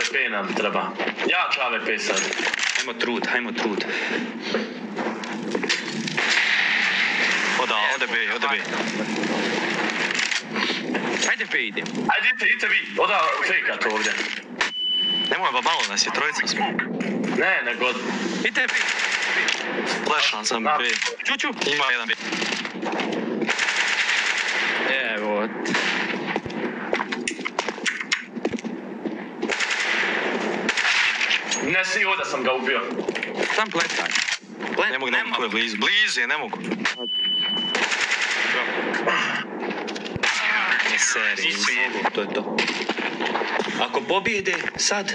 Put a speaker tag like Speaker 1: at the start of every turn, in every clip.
Speaker 1: AVP nam treba. Jak AVP sad?
Speaker 2: Hajmo trud. Ode B.
Speaker 3: Ajde B idem.
Speaker 1: Ajde, idite vi. Oda fejkat ovdje.
Speaker 2: Nemoj ba malo nas je, trojica smo.
Speaker 1: Ne, nego...
Speaker 3: Idite B.
Speaker 2: Flešan sam B.
Speaker 3: Čuću.
Speaker 2: Ima jedan B.
Speaker 3: Evo.
Speaker 1: Ne si ovdje sam ga ubio.
Speaker 3: Sam pletaj.
Speaker 2: Ne mogu, tu je blizu je, ne mogu. Ne seri,
Speaker 4: To je to. Ako pobjede sad,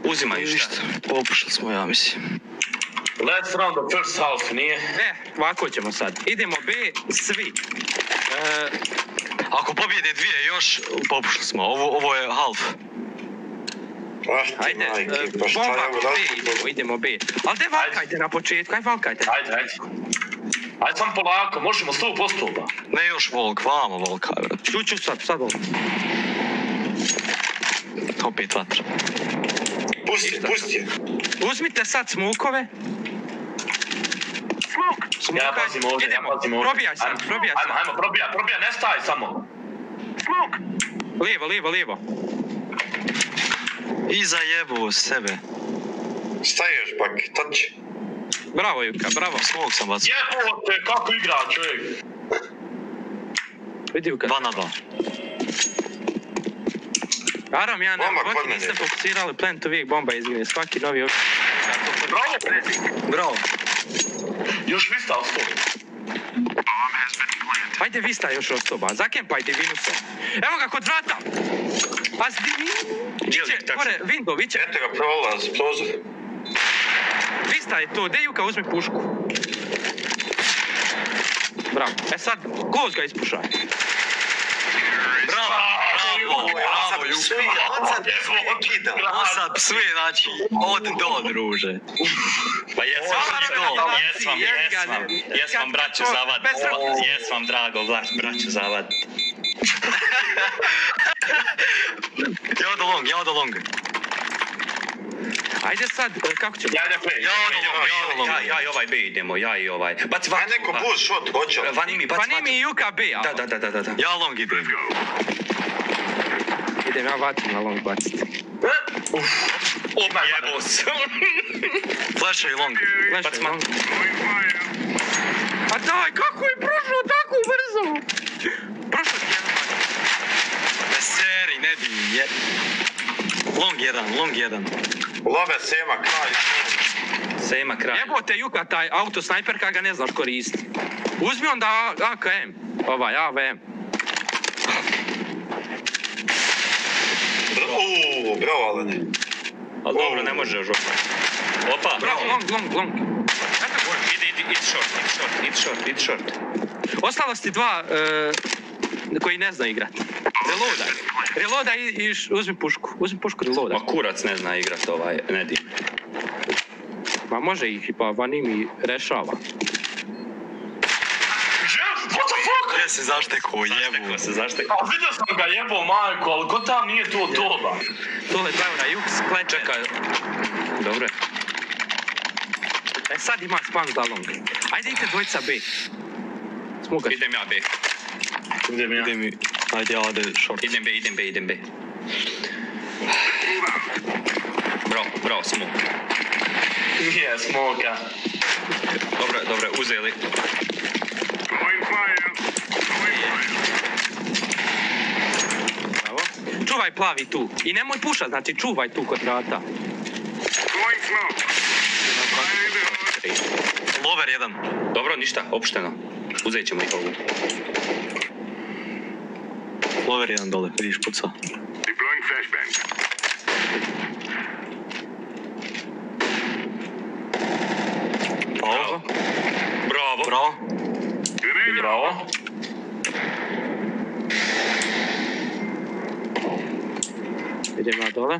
Speaker 4: uzimaju šta?
Speaker 2: Popušali smo, ja mislim.
Speaker 1: Let's run the first half, nije?
Speaker 3: Ovako ćemo sad. Idemo B, svi.
Speaker 2: Ako pobjede dvije još, popušali smo. Ovo je half.
Speaker 3: Ajde, bomba B, idemo B. Ali de valkajte na početku, aj valkajte.
Speaker 1: Ajde. Ajde sam polako, možemo 100% ba.
Speaker 2: Ne još volk, vamo volka, vrat.
Speaker 3: Čuću sad volk.
Speaker 2: Opet vatra.
Speaker 5: Pusti.
Speaker 3: Uzmite sad smukove.
Speaker 1: Ja pazim ovdje,
Speaker 3: Probijaj sam.
Speaker 1: Ajmo, probijaj, ne staj samo.
Speaker 3: Lijevo.
Speaker 2: I zajebu sebe.
Speaker 5: Staješ, pak, tač.
Speaker 3: Bravo, Juka, bravo.
Speaker 2: Smog sam bacio.
Speaker 1: Jebote, kako igra čovjek.
Speaker 3: Vidi Juka.
Speaker 2: 2 na 2.
Speaker 3: Aram, ja nemam, ovdje niste fokusirali plant uvijek bomba izgine. Svaki novi ovdje.
Speaker 1: Bravo. Još vista ostao.
Speaker 3: Ajde vista još osoba, zakempajte Vinusa. Evo ga kod vrata. Pazi, gore, window, viće.
Speaker 5: Eto ga prolaz, prozor.
Speaker 3: Vista je to, de Juka uzmi pušku. Bravo, sad, close ga ispušaj.
Speaker 2: Bravo, on sad psuje, znači, od do, druže.
Speaker 4: Pa jesam braću zavad. Jesam drago, braću zavad.
Speaker 2: Ja do long.
Speaker 3: Ajde sad, kako ćemo?
Speaker 4: Ja i ovaj B idemo, ja i ovaj. Baci vatru.
Speaker 5: Neko boost shot, hoće.
Speaker 3: Vanimi i Juka B, a?
Speaker 4: Da.
Speaker 2: Ja long idem.
Speaker 3: Idem ja vatru na long baciti.
Speaker 4: Jebo se.
Speaker 2: Flasha i long.
Speaker 3: Baci long. A daj, kako je prošlo tako brzo? Prošlo ti jedan baciti.
Speaker 2: Ne seri, ne bi. Long jedan.
Speaker 5: Love Sema, kraj.
Speaker 4: Sema kraj.
Speaker 3: Jebote Juka, taj auto snajperka ga ne znaš koristiti. Uzmi onda AKM, ovaj AVM.
Speaker 5: Bravo, Alene.
Speaker 4: Ali dobro, ne može još opet. Opa.
Speaker 3: Bravo, long.
Speaker 4: Idi short.
Speaker 3: Ostalo ti dva koji ne zna igrat. Reloadaj i uzmi pušku. Reloadaj.
Speaker 4: Ma kurac ne zna igrat ovaj, Nedi.
Speaker 3: Ma može ih, pa Vanimi rešava.
Speaker 1: What the fuck?
Speaker 2: Gdje se zašteko, jebu.
Speaker 1: A vidio sam ga jebo majko, ali ko tam nije to doba.
Speaker 3: Tole Dravna Juks, kleče.
Speaker 4: Dobro.
Speaker 3: Sad ima span za long. Ajde idite dvojica B. Smugaš.
Speaker 4: Idem ja B.
Speaker 2: Ajde ja ode short.
Speaker 4: Idem B. Bravo, smog.
Speaker 1: Nije smoka.
Speaker 4: Dobro, uzeli.
Speaker 3: Bravo. Čuvaj plavi tu. I nemoj pušat, znači čuvaj tu kod vrata.
Speaker 2: Lover jedan.
Speaker 4: Dobro, ništa, opušteno. Uzet ćemo ih ovu.
Speaker 2: Lover jedan dole, vidiš puca. Bravo.
Speaker 3: Idem ja dole.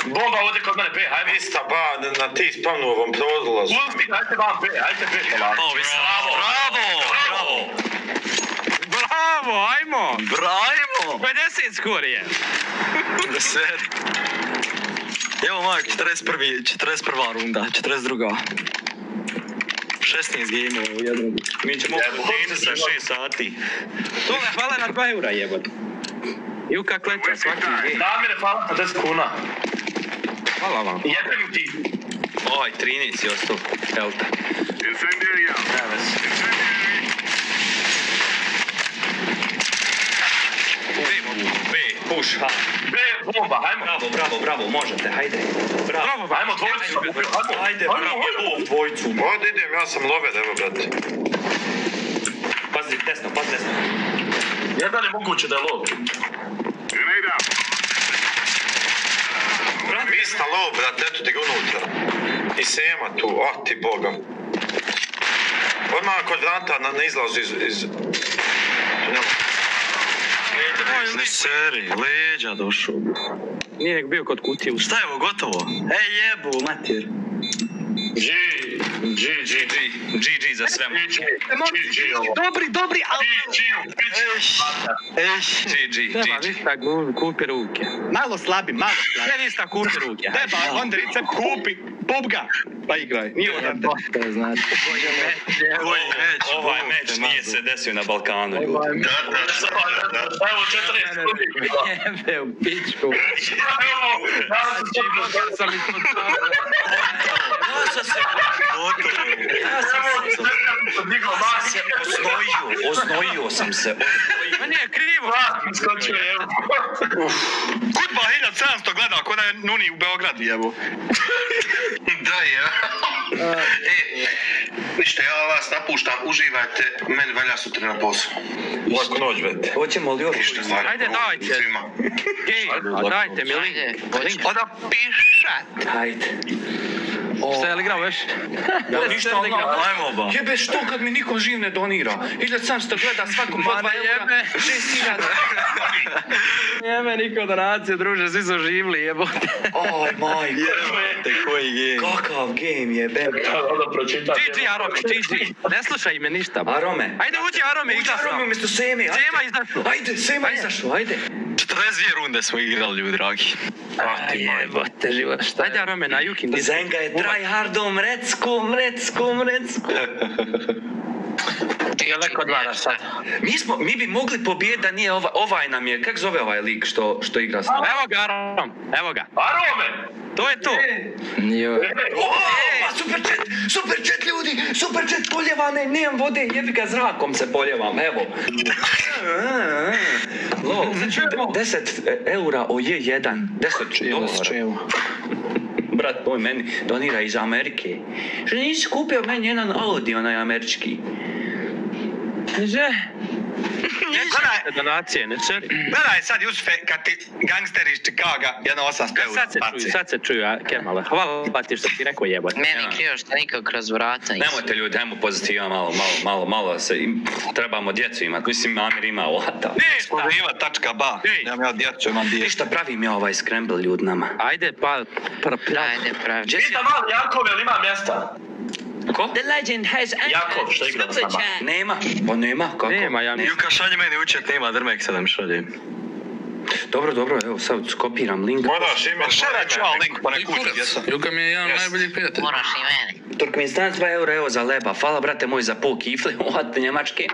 Speaker 1: Bomba ovdje kod mene B, hajde.
Speaker 5: Ista ba, na ti spavnu ovom prolazu.
Speaker 1: Uzmi, ajde vam B, ajde B polako.
Speaker 2: Bravo.
Speaker 3: Bravo, ajmo!
Speaker 2: Brajmo!
Speaker 3: 50 skor je.
Speaker 2: Da sedi. Evo Majk, 41. runda, 42. 16 gameova u jednom.
Speaker 4: Mi ćemo hoditi za 6 sati.
Speaker 3: Tole, hvala na 2 eura jebote. Juka kleća svaki game.
Speaker 1: Damire, hvala na 10 kuna.
Speaker 3: Hvala vam.
Speaker 1: Jebem ti.
Speaker 2: Oj, 13 je ostao. Evo te. B, push, ha.
Speaker 1: B, bomba, hajmo.
Speaker 2: Bravo, možete, hajde.
Speaker 3: Bravo,
Speaker 1: Hajmo dvojicu.
Speaker 2: Hajde, bravo, dvojicu.
Speaker 5: Ovdje idem, ja sam lover, evo, brate.
Speaker 2: Pazi desno.
Speaker 1: Jedan je moguće da je lov.
Speaker 5: Vi ste lov, brate, eto ti ga unutra. I Sema tu, oh ti boga. Odmah kod vrata na izlazu iz...
Speaker 2: Ne seri, leđa došao.
Speaker 3: Nije nek bio kod kutije.
Speaker 2: Šta je ovo, gotovo? Ej jebu, mater.
Speaker 4: GG za sve.
Speaker 2: Dobri, ali...
Speaker 3: Treba ništa kupi ruke.
Speaker 6: Malo slabi.
Speaker 3: Ne ništa kupi ruke.
Speaker 6: Treba, onda recept kupi, pop ga, pa igraj. Nije odavde.
Speaker 3: To znači.
Speaker 2: Koji meč?
Speaker 4: Ovaj meč nije se desio na Balkanu, ljudi.
Speaker 1: Evo 40 sekundi.
Speaker 3: Jebe u pičku. Sam ispod
Speaker 2: Oznojio sam se.
Speaker 3: Ma nije krivo.
Speaker 6: Kutba 1700 gleda ko da je Nuni u Beogradu, jebu.
Speaker 5: Da, ja. Ništa, ja vas napuštam, uživajte, meni valja sutra na poslu.
Speaker 2: Laku noć, brate. Hoćemo li još?
Speaker 3: Ajde, dajte. Dajte mi link.
Speaker 6: Oda pišat.
Speaker 2: Hajde.
Speaker 3: Šta je li igrao još?
Speaker 2: Ja ništa ajmo ba.
Speaker 6: Jebe, što kad mi niko živ ne donira? 1700 gleda svakom po 2 eura, 6000.
Speaker 3: Jebe, niko donacije, druže, svi su živli, jebote.
Speaker 2: Oj, majko. Jebate, koji game. Kakav game je, bebe.
Speaker 3: GG, Arome, GG. Ne slušaj me ništa.
Speaker 2: Arome.
Speaker 3: Ajde, uđi Arome, igra sam.
Speaker 2: Arome umjesto Seme, ajde.
Speaker 3: Sema izašao.
Speaker 2: Ajde, Sema izašao, ajde. 42 runde smo igrali, ljudi dragi.
Speaker 3: Jebote, život. Ajde, Arome, na Jukin.
Speaker 2: Zenga je tryhardom, reckom.
Speaker 3: Daleko od Lara sad.
Speaker 2: Mi bi mogli pobijeti da nije ovaj nam je, kak zove ovaj lik što igra s nama?
Speaker 3: Evo ga, Arom, evo ga.
Speaker 1: Arome!
Speaker 3: To je to.
Speaker 2: Super chat ljudi, super chat poljevane, nemam vode, jebi ga zrakom se poljevam, evo. Lol, 10 eura o je1, 10 dolara. Brat moj meni donira iz Amerike. Što nisi kupio meni jedan Audi, onaj američki?
Speaker 3: Gledaj donacije, ne čeri.
Speaker 6: Gledaj sad, Jusufe, kad ti gangster iz Chicaga 1.800 eura baci.
Speaker 3: Sad se čuju, Kemale. Hvala ti što ti rekao jebote.
Speaker 7: Meni krivo što nikako kroz vrata.
Speaker 2: Nemojte ljudi, ajmo pozitiva malo se, trebamo djecu imat, mislim Amir ima lata.
Speaker 6: Ekskluziva.ba, nemam ja djecu, imam djecu.
Speaker 2: Ništa pravim ja ovaj scramble ljud nama.
Speaker 3: Ajde, pa...
Speaker 7: Ajde, pravi.
Speaker 1: Pita mali Jakov, jel ima mjesta?
Speaker 2: Ko?
Speaker 7: The legend has
Speaker 1: Jakov, što igra s nama?
Speaker 2: Nema, pa nema, kako?
Speaker 3: Nema, ja mislim.
Speaker 6: Juka, šalje meni učet, nema Drmeksa da mi šalje.
Speaker 2: Dobro, evo sad skopiram link.
Speaker 5: Moraš ime,
Speaker 6: Šerat ću ja link pa nek uđe djeca.
Speaker 8: Juka mi je jedan najboljih prijatelj.
Speaker 7: Moraš i meni.
Speaker 2: Turkmenistan 2 eura, evo za leba. Hvala brate moj za pol kifle, od Njemačke.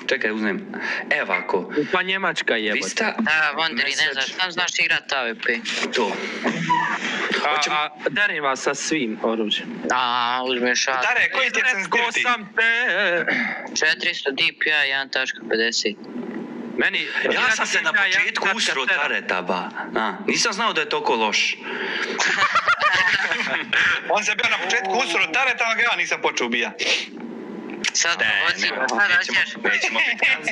Speaker 2: Čekaj, uzmem. Evo ako.
Speaker 3: Pa Njemačka jebote.
Speaker 2: Vista...
Speaker 7: Da, Wonderi, ne znaš, sam znaš igrat AWP.
Speaker 2: To.
Speaker 3: A darim vas sa svim oružjem.
Speaker 7: Uzmeš A.
Speaker 6: Dare, koji ti je sensitivity?
Speaker 3: Sam te...
Speaker 7: 400 DPI, 1.50.
Speaker 3: Meni...
Speaker 2: Ja sam se na početku usro tareta, ba. Nisam znao da je toliko loš.
Speaker 6: On se bio na početku usro tareta, ali ga ja nisam počeo ubijati.
Speaker 7: Sad
Speaker 2: Nećemo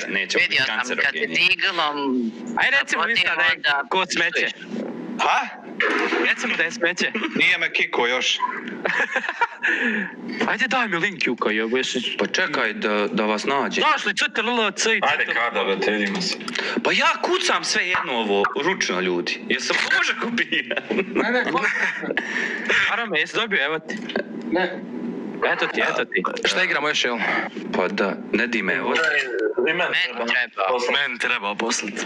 Speaker 2: biti
Speaker 7: vidio sam kad
Speaker 2: kancerogeni.
Speaker 7: ti iglom...
Speaker 3: Ajde recimo ništa da je kod smeće.
Speaker 6: Ha?
Speaker 3: Recimo da je smeće.
Speaker 6: Nije me kiko još.
Speaker 3: Ajde daj mi link Juka, jebeš.
Speaker 2: Pa čekaj da vas nađe.
Speaker 3: Znaš li CTRL-C i
Speaker 5: Ajde kada, brate, vidimo se.
Speaker 2: Pa ja kucam sve jedno ovo, ručno ljudi. Jesam može kopirati?
Speaker 8: Ne,
Speaker 3: Arame, jesi dobio, evo ti.
Speaker 8: ne.
Speaker 3: Eto ti.
Speaker 8: Šta igramo još, jel?
Speaker 2: Pa da, ne di me, evo.
Speaker 1: I meni
Speaker 7: Meni treba.
Speaker 1: poslati.
Speaker 3: Meni treba poslati.